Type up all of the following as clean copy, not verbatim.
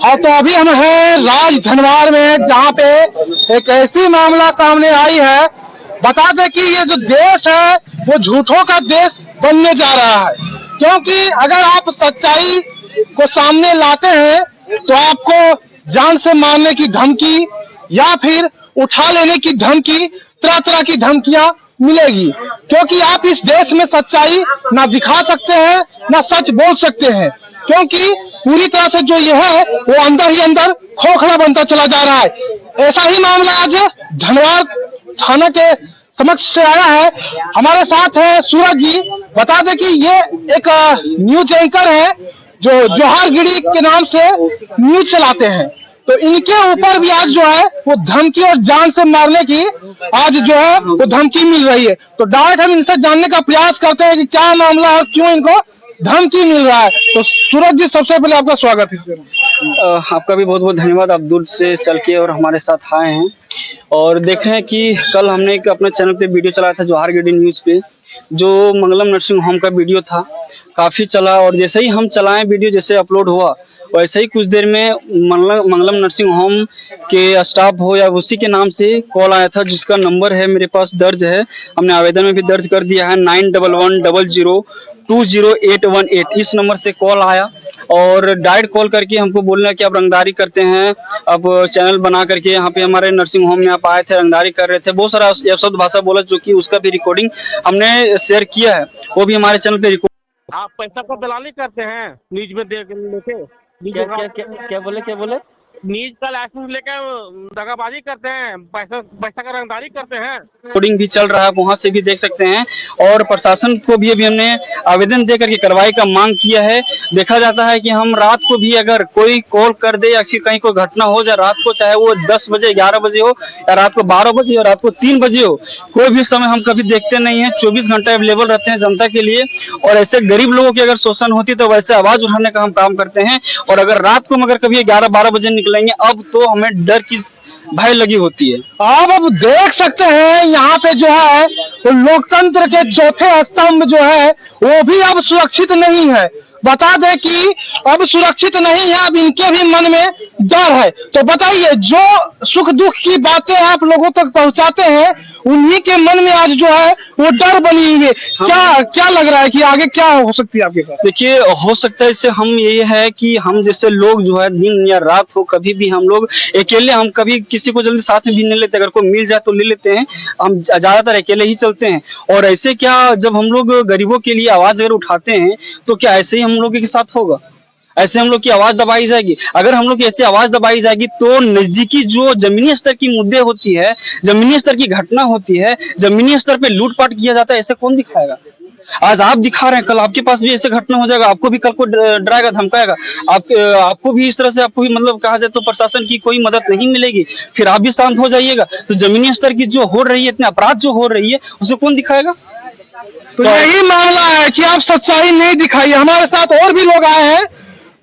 और तो अभी हम हैं राजधनवार में, जहाँ पे एक ऐसी मामला सामने आई है। बता दें कि ये जो देश है वो झूठों का देश बनने जा रहा है, क्योंकि अगर आप सच्चाई को सामने लाते हैं तो आपको जान से मारने की धमकी या फिर उठा लेने की धमकी, तरह तरह की धमकियां मिलेगी, क्योंकि आप इस देश में सच्चाई ना दिखा सकते हैं ना सच बोल सकते हैं, क्योंकि पूरी तरह से जो ये है वो अंदर ही अंदर खोखला बनता चला जा रहा है। ऐसा ही मामला आज धनवार थाना के समक्ष से आया है। हमारे साथ है सूरज जी। बता दें कि ये एक न्यूज एंकर है जो जोहारगिरी के नाम से न्यूज चलाते हैं, तो इनके ऊपर भी आज जो है वो धमकी और जान से मारने की आज जो है वो धमकी मिल रही है। तो डायरेक्ट हम इनसे जानने का प्रयास करते हैं कि क्या मामला और क्यों इनको धमकी मिल रहा है। तो सूरज जी, सबसे पहले आपका स्वागत है। आपका भी बहुत बहुत धन्यवाद। आप दूर से चल के और हमारे साथ आए हैं और देखे हैं कि कल हमने एक अपने चैनल पे वीडियो चलाया था जोहारगिरी न्यूज़ पे, जो मंगलम नर्सिंग होम का वीडियो था, काफ़ी चला। और जैसे ही हम चलाएं वीडियो, जैसे अपलोड हुआ वैसे ही कुछ देर में मंगलम नर्सिंग होम के स्टाफ हो या उसी के नाम से कॉल आया था, जिसका नंबर है मेरे पास दर्ज है, हमने आवेदन में भी दर्ज कर दिया है। 911100200818 इस नंबर से कॉल आया और डायरेक्ट कॉल करके हमको बोलना कि आप रंगदारी करते हैं, आप चैनल बना करके यहाँ पे हमारे नर्सिंग होम में आप आए थे, रंगदारी कर रहे थे, बहुत सारा शब्द भाषा बोला, जो कि उसका भी रिकॉर्डिंग हमने शेयर किया है, वो भी हमारे चैनल पे। आप पैसा को दलाली करते हैं न्यूज में देख लेके? क्या बोले न्यूज का लाइसेंस लेकर दगाबाजी करते हैं, पैसा का रंगदारी करते हैं। रिकॉर्डिंग भी चल रहा है, वहां से भी देख सकते हैं। और प्रशासन को भी अभी हमने आवेदन दे करके कार्रवाई का मांग किया है। देखा जाता है कि हम रात को भी अगर कोई कॉल कर दे या फिर कहीं कोई घटना हो जाए रात को, चाहे वो 10 बजे 11 बजे हो या रात को 12 बजे या रात को 3 बजे हो, कोई भी समय हम कभी देखते नहीं है। 24 घंटा अवेलेबल रहते हैं जनता के लिए। और ऐसे गरीब लोगों की अगर शोषण होती तो वैसे आवाज उठाने का हम काम करते हैं। और अगर रात को मगर कभी 11-12 बजे निकलेंगे, अब तो हमें डर की भय लगी होती है। आप अब देख सकते हैं यहाँ पे जो है तो लोकतंत्र के चौथे स्तंभ जो है वो भी अब सुरक्षित नहीं है। बता दें कि अब सुरक्षित नहीं है, अब इनके भी मन में डर है। तो बताइए, जो सुख दुख की बातें आप लोगों तक पहुंचाते हैं उन्हीं के मन में आज जो है वो डर बनी हुई है। क्या लग रहा है कि आगे क्या हो सकती है आपके पास? देखिए, हो सकता है इससे हम ये है कि हम जैसे लोग जो है दिन या रात हो, कभी भी हम लोग अकेले, हम कभी किसी को जल्दी साथ में भी नहीं लेते, अगर कोई मिल जाए तो ले लेते हैं, हम ज्यादातर अकेले ही चलते हैं। और ऐसे क्या, जब हम लोग गरीबों के लिए आवाज अगर उठाते हैं तो क्या ऐसे ही हम लोगों के साथ होगा? ऐसे हम लोग की आवाज दबाई जाएगी? अगर हम लोग की ऐसी आवाज दबाई जाएगी तो नजदीकी जो जमीनी स्तर की मुद्दे होती है, जमीनी स्तर की घटना होती है, जमीनी स्तर पे लूटपाट किया जाता है, ऐसे कौन दिखाएगा? आज आप दिखा रहे हैं, कल आपके पास भी ऐसे घटना हो जाएगा, आपको भी कल को डराएगा, धमकाएगा, आपको भी इस तरह से, आपको भी मतलब कहा जाए तो प्रशासन की कोई मदद नहीं मिलेगी, फिर आप भी शांत हो जाइएगा। तो जमीनी स्तर की जो हो रही है, इतने अपराध जो हो रही है, उसे कौन दिखाएगा? तो यही मामला है कि आप सच्चाई नहीं दिखाइए। हमारे साथ और भी लोग आए हैं,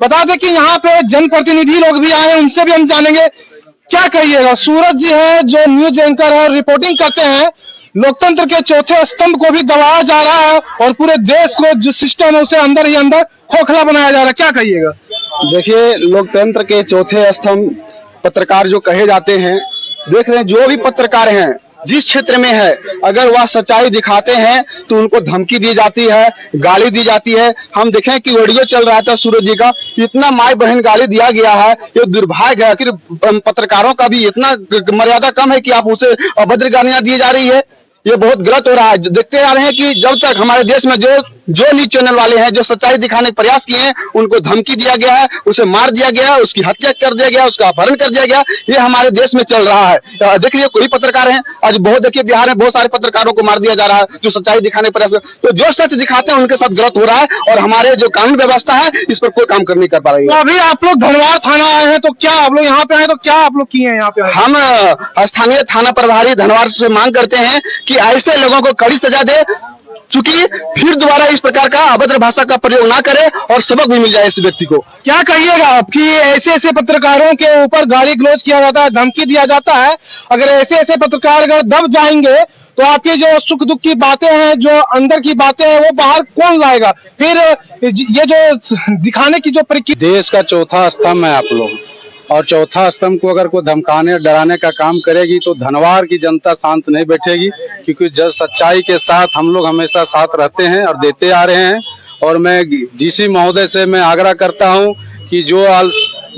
बता दें कि यहाँ पे जनप्रतिनिधि लोग भी आए हैं, उनसे भी हम जानेंगे क्या कहिएगा। सूरज जी है जो न्यूज एंकर है, रिपोर्टिंग करते हैं। लोकतंत्र के चौथे स्तंभ को भी दबाया जा रहा है और पूरे देश को जो सिस्टम है उसे अंदर ही अंदर खोखला बनाया जा रहा है, क्या कहिएगा? देखिए, लोकतंत्र के चौथे स्तंभ पत्रकार जो कहे जाते हैं, देख रहे हैं जो भी पत्रकार हैं जिस क्षेत्र में है, अगर वह सच्चाई दिखाते हैं तो उनको धमकी दी जाती है, गाली दी जाती है। हम देखें कि वीडियो चल रहा था सूरज जी का, इतना माई बहन गाली दिया गया है, ये दुर्भाग्य है कि पत्रकारों का भी इतना मर्यादा कम है कि आप उसे अभद्र गालियां दी जा रही है। ये बहुत गलत हो रहा है। देखते आ रहे हैं कि जब तक हमारे देश में जो न्यूज चैनल वाले हैं जो सच्चाई दिखाने का प्रयास किए हैं, उनको धमकी दिया गया है, उसे मार दिया गया, उसकी हत्या कर दिया गया, उसका अपहरण कर दिया गया, ये हमारे देश में चल रहा है। देखिए, कोई पत्रकार है आज बहुत, देखिए बिहार में बहुत सारे पत्रकारों को मार दिया जा रहा है जो सच्चाई दिखाने का प्रयास। तो जो सच दिखाते हैं उनके साथ गलत हो रहा है और हमारे जो कानून व्यवस्था है इस पर कोई काम कर नहीं कर पा रही है। तो अभी आप लोग धनवार थाना आए हैं, तो क्या आप लोग यहाँ पे आए तो क्या आप लोग किए हैं यहाँ पे? हम स्थानीय थाना प्रभारी धनवार से मांग करते हैं कि ऐसे लोगों को कड़ी सजा दे, चूंकि फिर दोबारा इस प्रकार का अभद्र भाषा का प्रयोग ना करे और सबक भी मिल जाए इस व्यक्ति को। क्या कहिएगा आप कि ऐसे ऐसे पत्रकारों के ऊपर गाली गलौज किया जाता है, धमकी दिया जाता है? अगर ऐसे ऐसे पत्रकार अगर दब जाएंगे तो आपकी जो सुख दुख की बातें हैं, जो अंदर की बातें हैं, वो बाहर कौन लाएगा? फिर ये जो दिखाने की जो प्रक्रिया। देश का चौथा स्तंभ है आप लोग, और चौथा स्तंभ को अगर कोई धमकाने डराने का काम करेगी तो धनवार की जनता शांत नहीं बैठेगी, क्योंकि जब सच्चाई के साथ हम लोग हमेशा साथ रहते हैं और देते आ रहे हैं। और मैं डीसी महोदय से मैं आग्रह करता हूं कि जो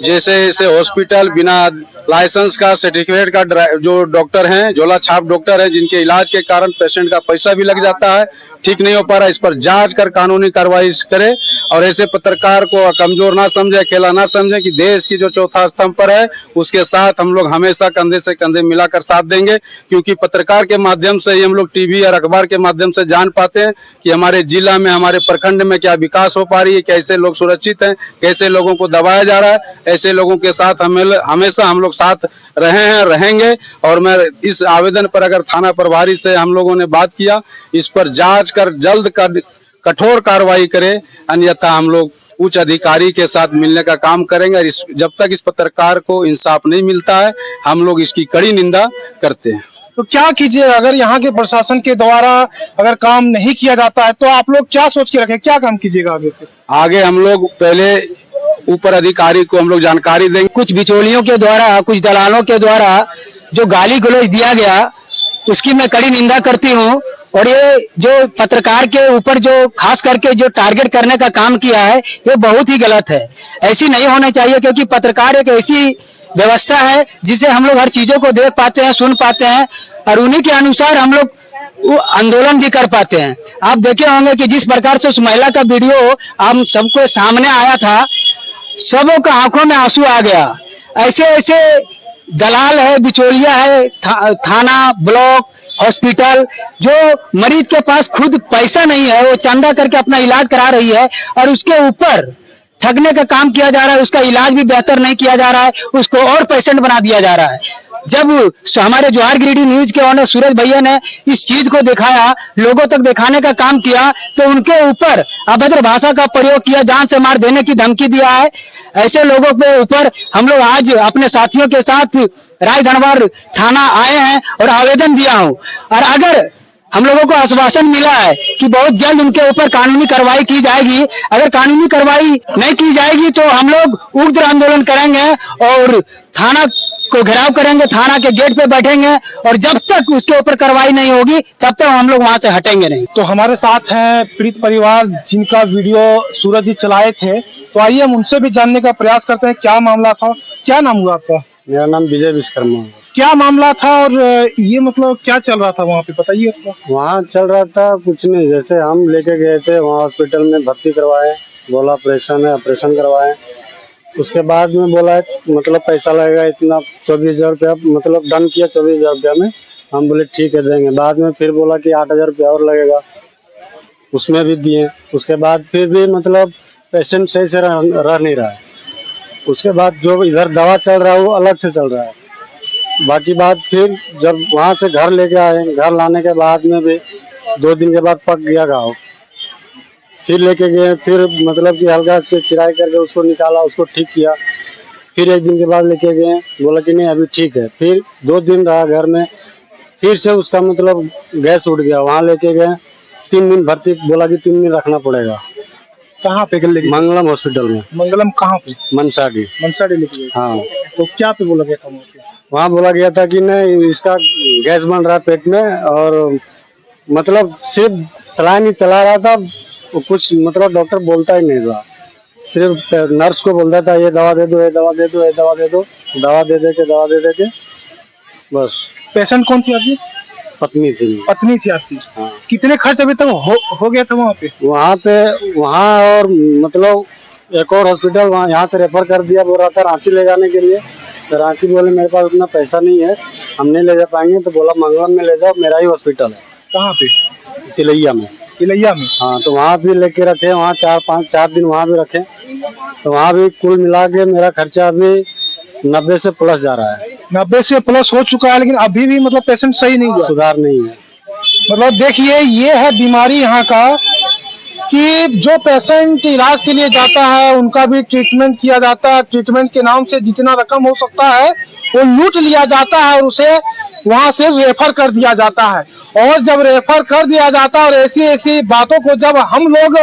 जैसे हॉस्पिटल बिना लाइसेंस का सर्टिफिकेट का जो डॉक्टर हैं, झोला छाप डॉक्टर हैं, जिनके इलाज के कारण पेशेंट का पैसा भी लग जाता है, ठीक नहीं हो पा रहा, इस पर जांच कर कानूनी कार्रवाई करे। और ऐसे पत्रकार को कमजोर ना समझे, अकेला ना समझे कि देश की जो चौथा स्तंभ पर है उसके साथ हम लोग हमेशा कंधे से कंधे मिलाकर साथ देंगे, क्योंकि पत्रकार के माध्यम से ही हम लोग टीवी और अखबार के माध्यम से जान पाते हैं कि हमारे जिला में, हमारे प्रखंड में क्या विकास हो पा रही है, कैसे लोग सुरक्षित हैं, कैसे लोगों को दबाया जा रहा है। ऐसे लोगों के साथ हमेशा हम लोग साथ रहे हैं, रहेंगे। और मैं इस आवेदन पर अगर थाना प्रभारी से हम लोगों ने बात किया, इस पर जांच कर जल्द कठोर कार्रवाई करे, अन्यथा हम लोग उच्च अधिकारी के साथ मिलने का काम करेंगे। और जब तक इस पत्रकार को इंसाफ नहीं मिलता है, हम लोग इसकी कड़ी निंदा करते हैं। तो क्या कीजिए, अगर यहाँ के प्रशासन के द्वारा अगर काम नहीं किया जाता है तो आप लोग क्या सोच के रखें, क्या काम कीजिएगा आगे से? आगे हम लोग पहले ऊपर अधिकारी को हम लोग जानकारी देंगे। कुछ बिचौलियों के द्वारा, कुछ दलालों के द्वारा जो गाली गलौज दिया गया, उसकी मैं कड़ी निंदा करती हूँ। और ये जो पत्रकार के ऊपर जो खास करके जो टारगेट करने का काम किया है, ये बहुत ही गलत है। ऐसी नहीं होना चाहिए, क्योंकि पत्रकार एक ऐसी व्यवस्था है जिसे हम लोग हर चीजों को देख पाते हैं, सुन पाते हैं, और उन्हीं के अनुसार हम लोग वो आंदोलन भी कर पाते हैं। आप देखे होंगे कि जिस प्रकार से उस महिला का वीडियो हम सबको सामने आया था, सबों का आंखों में आंसू आ गया। ऐसे ऐसे दलाल है, बिचौलिया है, थाना, ब्लॉक, हॉस्पिटल, जो मरीज के पास खुद पैसा नहीं है, वो चंदा करके अपना इलाज करा रही है और उसके ऊपर ठगने का काम किया जा रहा है। उसका इलाज भी बेहतर नहीं किया जा रहा है, उसको और पेशेंट बना दिया जा रहा है। जब हमारे जोहार गिरिडीह न्यूज के ओनर सूरज भैया ने इस चीज को दिखाया, लोगों तक दिखाने का काम किया, तो उनके ऊपर अभद्र भाषा का प्रयोग किया, जान से मार देने की धमकी दिया है। ऐसे लोगों के ऊपर हम लोग आज अपने साथियों के साथ राजधनवार थाना आए हैं और आवेदन दिया हूं। और अगर हम लोगों को आश्वासन मिला है कि बहुत जल्द उनके ऊपर कानूनी कार्रवाई की जाएगी, अगर कानूनी कार्रवाई नहीं की जाएगी तो हम लोग उग्र आंदोलन करेंगे और थाना को घेराव करेंगे, थाना के गेट पे बैठेंगे, और जब तक उसके ऊपर कार्रवाई नहीं होगी तब तक हम लोग वहां से हटेंगे नहीं। तो हमारे साथ हैं पीड़ित परिवार, जिनका वीडियो सूरज जी चलाए थे। तो आइए हम उनसे भी जानने का प्रयास करते हैं क्या मामला था। क्या नाम हुआ आपका? मेरा नाम विजय विश्वकर्मा है। क्या मामला था और ये मतलब क्या चल रहा था वहाँ पे, बताइए। वहाँ चल रहा था कुछ नहीं, जैसे हम लेके गए थे वहाँ हॉस्पिटल में भर्ती करवाए, बोला ऑपरेशन है, ऑपरेशन करवाए। उसके बाद में बोला मतलब पैसा लगेगा इतना, 24,000 रुपया, मतलब डन किया 24,000 रुपया में। हम बोले ठीक है देंगे। बाद में फिर बोला कि 8,000 रुपया और लगेगा, उसमें भी दिए। उसके बाद फिर भी मतलब पेशेंट सही से रह नहीं रहा है। उसके बाद जो इधर दवा चल रहा है वो अलग से चल रहा है। बाकी बात फिर जब वहाँ से घर लेके आए, घर लाने के बाद में भी 2 दिन के बाद पक गया घाव। फिर लेके गए, फिर मतलब कि हल्का से चिराई करके उसको निकाला, उसको ठीक किया। फिर 1 दिन के बाद लेके गए, बोला कि नहीं अभी ठीक है। फिर 2 दिन रहा घर में, फिर से उसका मतलब गैस उठ गया। वहाँ लेके गए, 3 दिन भर्ती, बोला कि 3 दिन रखना पड़ेगा। कहाँ पे? मंगलम हॉस्पिटल में। मंगलम कहाँ पे? मनसाडी। मनसाडी लेके गए? हाँ। तो क्या पे बोला गया था वहाँ पे? वहाँ बोला गया था कि नहीं इसका गैस बन रहा है पेट में, और मतलब सिर्फ सलाइन ही चला रहा था, कुछ मतलब डॉक्टर बोलता ही नहीं था। सिर्फ नर्स को बोलता था ये दवा दे दो, ये दवा दे दो, ये दवा दे दो, दवा दे के बस। पेशेंट कौन थी आपकी? पत्नी थी। पत्नी थी आपकी? हाँ। कितने खर्च अभी तक हो गया था वहाँ पे? वहाँ और मतलब एक और हॉस्पिटल वहाँ यहाँ से रेफर कर दिया, बोल रहा था रांची ले जाने के लिए। तो रांची बोले मेरे पास उतना पैसा नहीं है, हम नहीं ले जा पाएंगे। तो बोला मंगलम में ले जाओ, मेरा ही हॉस्पिटल है। कहाँ पे? तिलैया में। तिलैया में? हाँ। तो वहाँ भी लेके रखे, वहाँ 4 दिन वहाँ भी रखे। तो वहाँ भी कुल मिला के मेरा खर्चा अभी 90 से प्लस जा रहा है। 90 से प्लस हो चुका है, लेकिन अभी भी मतलब पेशेंट सही नहीं हुआ, सुधार नहीं है। मतलब देखिए ये है बीमारी यहाँ का कि जो पेशेंट इलाज के लिए जाता है उनका भी ट्रीटमेंट किया जाता है। ट्रीटमेंट के नाम से जितना रकम हो सकता है वो लूट लिया जाता है और उसे वहां से रेफर कर दिया जाता है। और जब रेफर कर दिया जाता है और ऐसी ऐसी बातों को जब हम लोग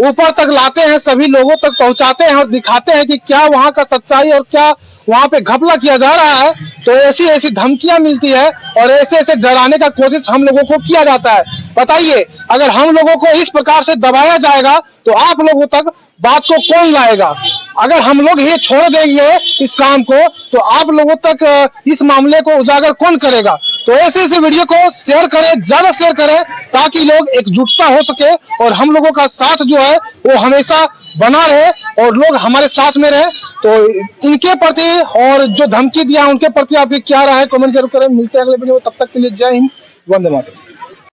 ऊपर तक लाते हैं, सभी लोगों तक पहुंचाते हैं और दिखाते हैं कि क्या वहां का सच्चाई और क्या वहां पे घपला किया जा रहा है, तो ऐसी ऐसी धमकियां मिलती है और ऐसे ऐसे डराने का कोशिश हम लोगों को किया जाता है। बताइए, अगर हम लोगों को इस प्रकार से दबाया जाएगा तो आप लोगों तक बात को कौन लाएगा? अगर हम लोग ये छोड़ देंगे इस काम को तो आप लोगों तक इस मामले को उजागर कौन करेगा? तो ऐसे वीडियो को शेयर करें, ज्यादा शेयर करें, ताकि लोग एकजुटता हो सके और हम लोगों का साथ जो है वो हमेशा बना रहे और लोग हमारे साथ में रहे। तो इनके प्रति और जो धमकी दिया उनके प्रति आपकी क्या राय है, कमेंट जरूर करें। मिलते हैं अगले वीडियो, तब तक के लिए जय हिंद, वंदे मातरम।